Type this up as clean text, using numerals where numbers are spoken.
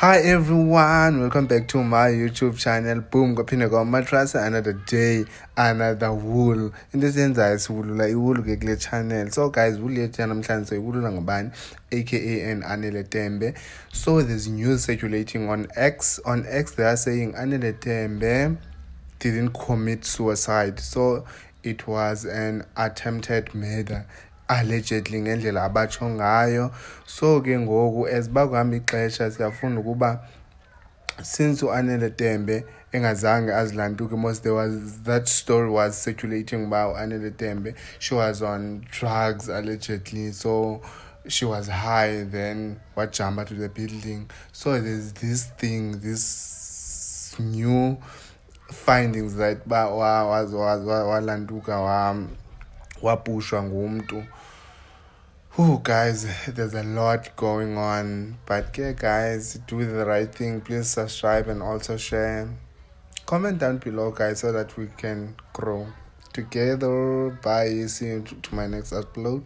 Hi everyone, welcome back to my YouTube channel. Boom, kwaphinde mattress another day, another wool. In this sense, I wool like wool kule channel. So guys, wool yethu namhlanje iwulula ngubani, AKA and Anele Tembe. So there's news circulating on X. On X they are saying Anele Tembe didn't commit suicide. So it was an attempted murder. Allegedly ngendlela abatsho ngayo. So ke ngoku as bakuhamba ixesha siyafunda ukuba since uAnele Tembe engazange azilantuke, most there was that story was circulating about Anele Tembe. She was on drugs allegedly, so she was high, then what jump to the building. So there's this new findings that walantuka wapushwa ngumntu. Oh guys, there's a lot going on, but yeah guys, do the right thing. Please subscribe and also share. Comment down below guys so that we can grow together. Bye, see you to my next upload.